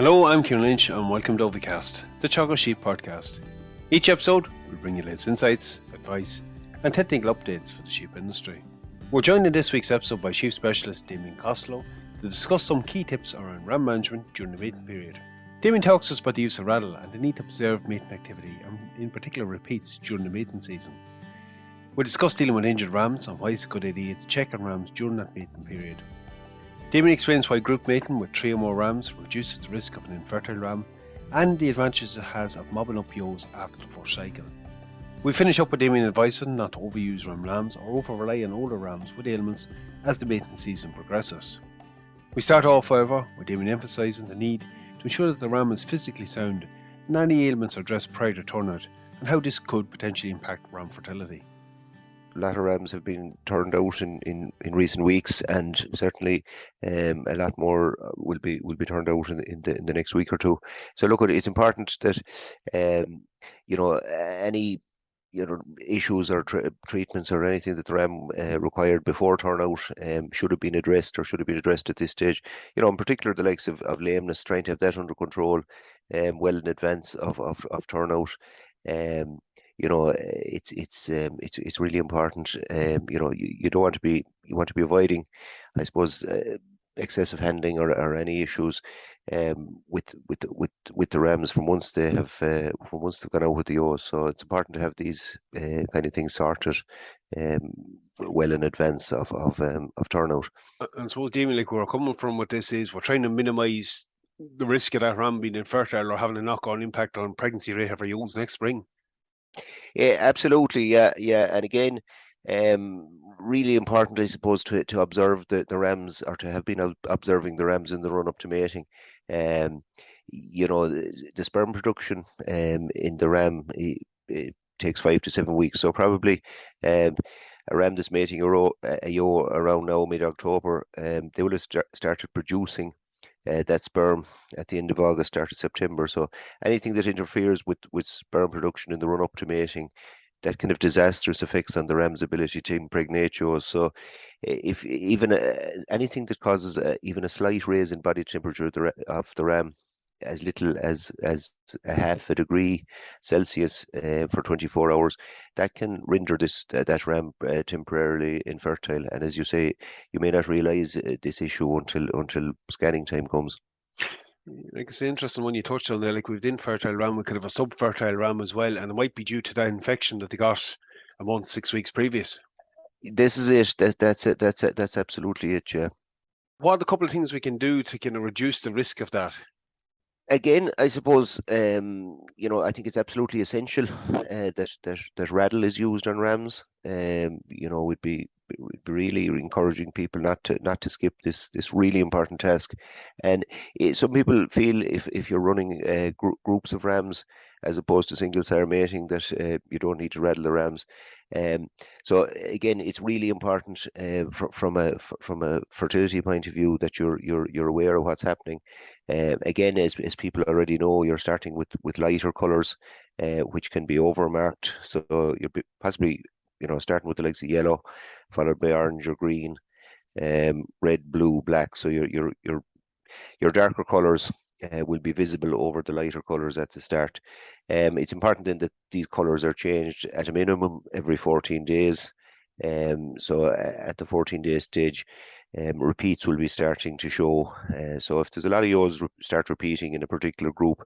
Hello, I'm Ciarán Lynch and welcome to OviCast, the Teagasc Sheep podcast. Each episode will bring you latest insights, advice and technical updates for the sheep industry. We're joined in this week's episode by sheep specialist Damian Costello to discuss some key tips around ram management during the mating period. Damian talks us about the use of raddle and the need to observe mating activity and in particular repeats during the mating season. We discuss dealing with injured rams and why it's a good idea to check on rams during that mating period. Damian explains why group mating with 3 or more rams reduces the risk of an infertile ram and the advantages it has of mobbing up ewes after the first cycle. We finish up with Damian advising not to overuse ram lambs or over-rely on older rams with ailments as the mating season progresses. We start off, however, with Damian emphasising the need to ensure that the ram is physically sound and any ailments are addressed prior to turnout and how this could potentially impact ram fertility. Latter rams have been turned out in recent weeks, and certainly a lot more will be turned out in the next week or two. So look, it's important that any issues or treatments or anything that the ram required before turnout should have been addressed at this stage. In particular the likes of lameness, trying to have that under control well in advance of turnout. It's really important. You don't want to be avoiding, I suppose, excessive handling or any issues with the rams from once they've gone out with the ewes. So it's important to have these kind of things sorted well in advance of turnout. And I suppose, Damien, like where we're coming from with this is we're trying to minimise the risk of that ram being infertile or having a knock-on impact on pregnancy rate of our ewes next spring. Yeah, absolutely. Yeah. And again, really important, I suppose, to observe the rams, or to have been observing the rams in the run up to mating. The sperm production in the ram it takes 5 to 7 weeks. So probably a ram that's mating a ewe around now mid-October, they will have started producing that sperm at the end of August, start of September. So anything that interferes with sperm production in the run up to mating, that can have disastrous effects on the ram's ability to impregnate ewes. So if even anything that causes even a slight raise in body temperature of the ram, as little as a half a degree Celsius for 24 hours, that can render that ram temporarily infertile. And as you say, you may not realise this issue until scanning time comes. Like it's interesting when you touched on there, like with infertile ram, we could have a subfertile ram as well, and it might be due to that infection that they got a month, 6 weeks previous. This is it. That's absolutely it. Yeah. What are the couple of things we can do to kind of reduce the risk of that? Again, I suppose I think it's absolutely essential that raddle is used on rams. We'd be really encouraging people not to skip this really important task. And some people feel if you're running groups of rams as opposed to single sire mating, that you don't need to raddle the rams. So again, it's really important from a fertility point of view that you're aware of what's happening. Again, as people already know, you're starting with lighter colours, which can be overmarked. So you're possibly starting with the likes of yellow, followed by orange or green, red, blue, black. So your darker colours will be visible over the lighter colours at the start. It's important then that these colours are changed at a minimum every 14 days. So at the 14-day stage, repeats will be starting to show. So if there's a lot of ewes start repeating in a particular group,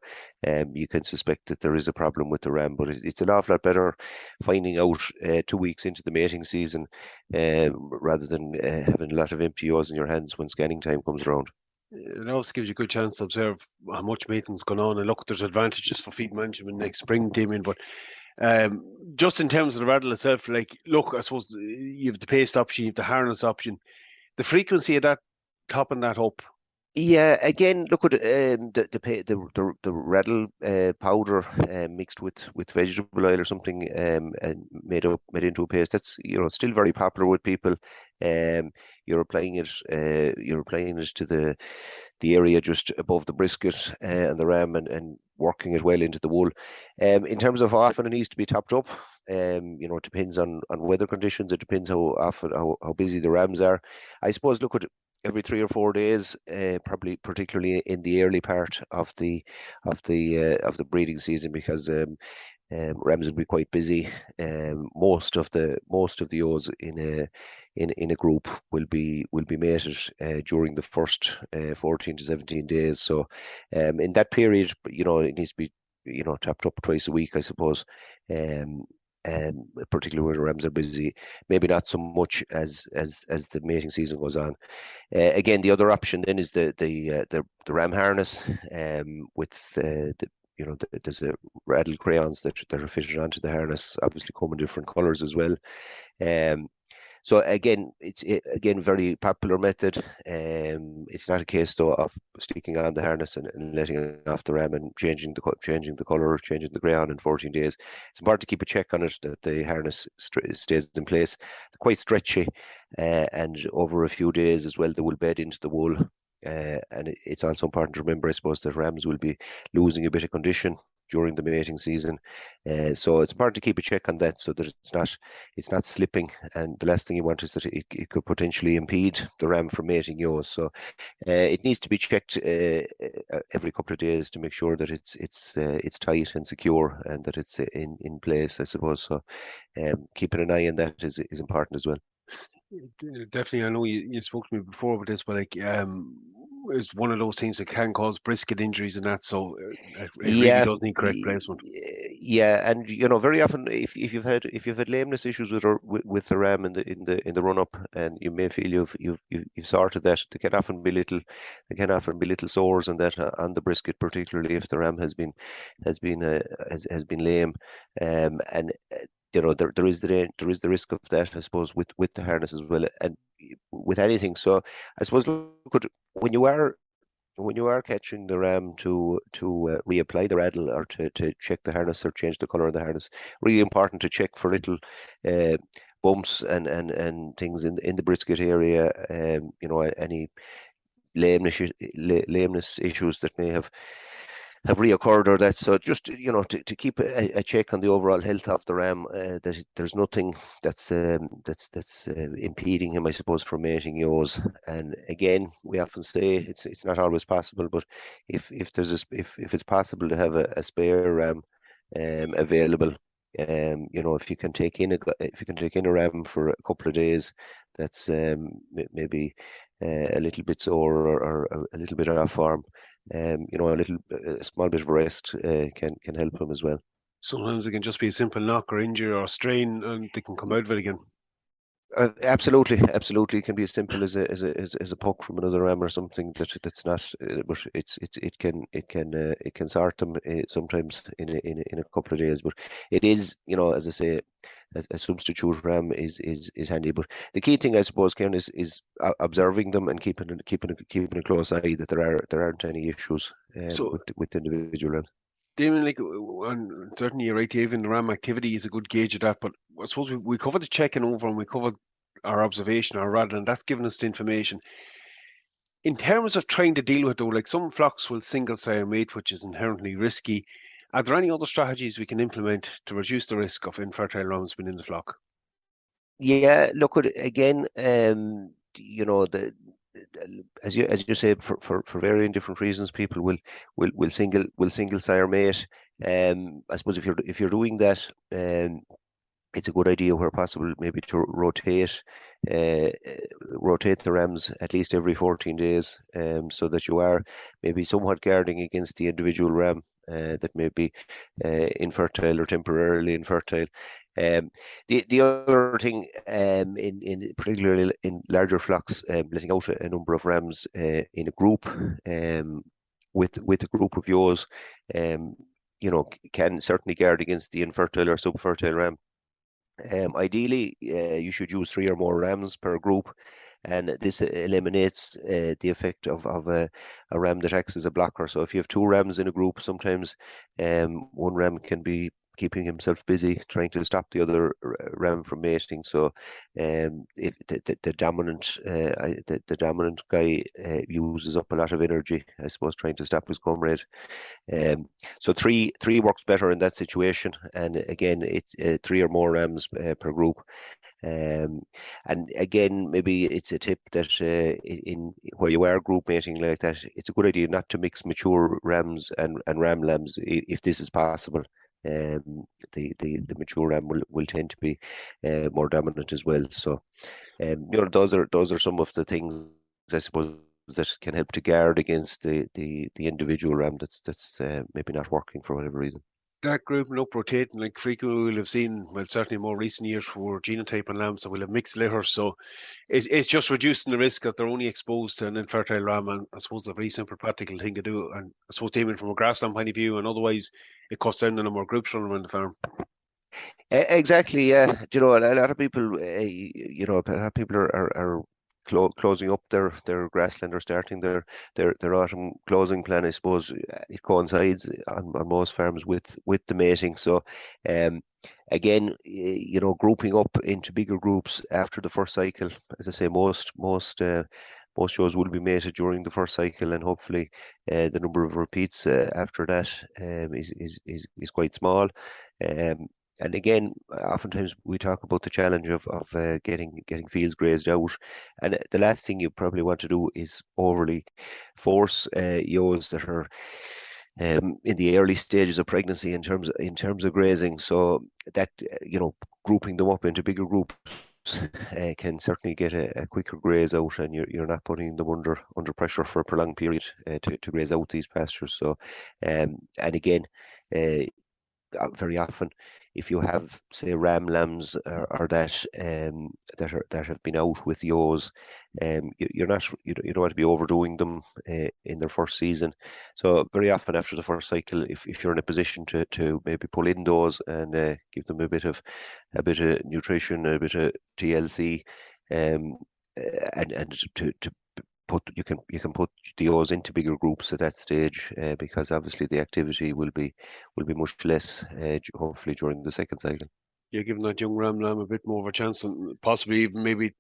you can suspect that there is a problem with the ram. But it's an awful lot better finding out 2 weeks into the mating season rather than having a lot of empty ewes in your hands when scanning time comes around. It also gives you a good chance to observe how much mating's going on. And look, there's advantages for feed management next spring, Damien. But just in terms of the raddle itself, like, look, I suppose you have the paste option, you have the harness option. The frequency of that, topping that up. Yeah, again, look at the raddle powder mixed with vegetable oil or something, and made into a paste. That's still very popular with people. You're applying it to the area just above the brisket and the ram, and working it well into the wool. In terms of how often it needs to be topped up, it depends on weather conditions. It depends how busy the rams are. I suppose, look at every 3 or 4 days, probably particularly in the early part of the breeding season, because rams will be quite busy. Most of the ewes in a group will be mated during the first 14 to 17 days. So in that period, it needs to be topped up twice a week, I suppose. Um, Particularly when the rams are busy, maybe not so much as the mating season goes on. Again, the other option then is the ram harness, with there's a raddle crayons that are fitted onto the harness, obviously come in different colours as well. Um, so again, it's again very popular method. It's not a case though of sticking on the harness and letting it off the ram and changing the colour, changing the crayon in 14 days. It's important to keep a check on it that the harness stays in place. They're quite stretchy, and over a few days as well, they will bed into the wool. And it's also important to remember, I suppose, that rams will be losing a bit of condition during the mating season. So it's important to keep a check on that, so that it's not slipping. And the last thing you want is that it could potentially impede the ram from mating ewes. So it needs to be checked every couple of days to make sure that it's tight and secure, and that it's in place, I suppose. So keeping an eye on that is important as well. Definitely, I know you spoke to me before about this, but it's one of those things that can cause brisket injuries and that. So it really Yeah, does need correct placement. yeah, and very often, if you've had lameness issues with the ram in the run up, and you may feel you've sorted that, there can often be little sores and that on the brisket, particularly if the ram has been lame. And there is the risk of that, I suppose, with the harness as well, and with anything. So I suppose, look, when you are catching the ram to reapply the raddle, or to check the harness or change the color of the harness, really important to check for little bumps and things in the brisket area. Any lameness issues that may have reoccurred, or that. So just to keep a check on the overall health of the ram, that there's nothing that's impeding him, I suppose, from mating ewes. And again, we often say it's not always possible, but if it's possible to have a spare ram available, if you can take in a ram for a couple of days, that's maybe a little bit sore, or a little bit off form, a small bit of rest can help them as well. Sometimes it can just be a simple knock or injury or strain, and they can come out of it again. Absolutely. It can be as simple as a poke from another ram or something that's not, but it can sort them sometimes in a couple of days. But it is, as I say, a substitute ram is handy. But the key thing, I suppose, Karen, is observing them and keeping a close eye that there aren't any issues with individual rams. Damien, and certainly you're right, even the RAM activity is a good gauge of that. But I suppose we covered the checking over, and we covered our observation, our raddle, and that's given us the information. In terms of trying to deal with, though, like some flocks will single sire mate, which is inherently risky. Are there any other strategies we can implement to reduce the risk of infertile rams within the flock? Yeah, look, again, as you say, for varying different reasons, people will single sire mate. I suppose if you're doing that, it's a good idea, where possible, maybe to rotate the rams at least every 14 days, so that you are maybe somewhat guarding against the individual ram that may be infertile or temporarily infertile. The other thing, in particularly in larger flocks, letting out a number of rams in a group, with a group of ewes, can certainly guard against the infertile or subfertile ram. Ideally, you should use 3 or more rams per group, and this eliminates the effect of a ram that acts as a blocker. So if you have 2 rams in a group, sometimes one ram can be keeping himself busy, trying to stop the other ram from mating. So, if the dominant guy uses up a lot of energy, I suppose, trying to stop his comrade. So three works better in that situation, and again, it's 3 or more rams per group. And again, maybe it's a tip that in where you are group mating like that, it's a good idea not to mix mature rams and ram lambs if this is possible. The mature ram will tend to be more dominant as well. So, those are some of the things, I suppose, that can help to guard against the individual ram that's maybe not working for whatever reason. That grouping up, rotating, like frequently we'll have seen, well, certainly in more recent years for genotype and lambs, so we'll have mixed litters. So it's just reducing the risk that they're only exposed to an infertile ram. And I suppose a very simple practical thing to do. And I suppose, Damien, from a grassland point of view, and otherwise it cuts down the number of groups running around the farm. Exactly, yeah. A lot of people, people are closing up their grassland or starting their autumn closing plan. I suppose it coincides on most farms with the mating. So, again, grouping up into bigger groups after the first cycle. As I say, most shows will be mated during the first cycle, and hopefully the number of repeats after that is quite small. And again, oftentimes we talk about the challenge of getting fields grazed out, and the last thing you probably want to do is overly force ewes that are in the early stages of pregnancy in terms of grazing. So that grouping them up into bigger groups can certainly get a quicker graze out, and you're not putting them under pressure for a prolonged period to graze out these pastures. So, and again, very often, if you have, say, ram lambs or that have been out with ewes, you don't want to be overdoing them in their first season. So very often after the first cycle, if you're in a position to maybe pull in those and give them a bit of nutrition, a bit of TLC, and to you can put the ewes into bigger groups at that stage, because obviously the activity will be much less, hopefully, during the second cycle. Yeah, giving that young ram lamb a bit more of a chance, and possibly even maybe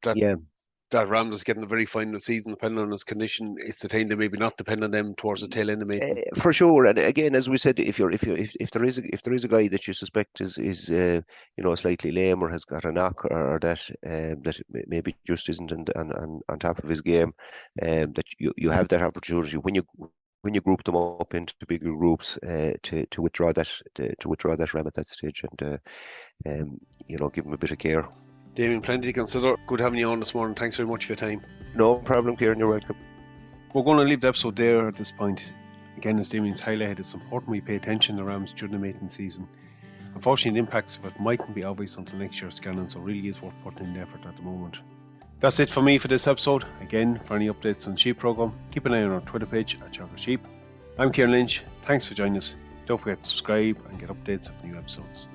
that ram that's getting the very final season, depending on his condition, it's the time to maybe not depend on them towards the tail end of mating. For sure, and again, as we said, if there is a guy that you suspect is slightly lame or has got a knock, or that maybe just isn't on top of his game, that you have that opportunity when you group them up into bigger groups to withdraw that ram at that stage, and give him a bit of care. Damian, plenty to consider. Good having you on this morning. Thanks very much for your time. No problem, Ciarán. You're welcome. We're going to leave the episode there at this point. Again, as Damian's highlighted, it's important we pay attention to rams during the mating season. Unfortunately, the impacts of it mightn't be obvious until next year's scanning, so it really is worth putting in the effort at the moment. That's it for me for this episode. Again, for any updates on the sheep programme, keep an eye on our Twitter page at Ciarán Sheep. I'm Ciarán Lynch. Thanks for joining us. Don't forget to subscribe and get updates of new episodes.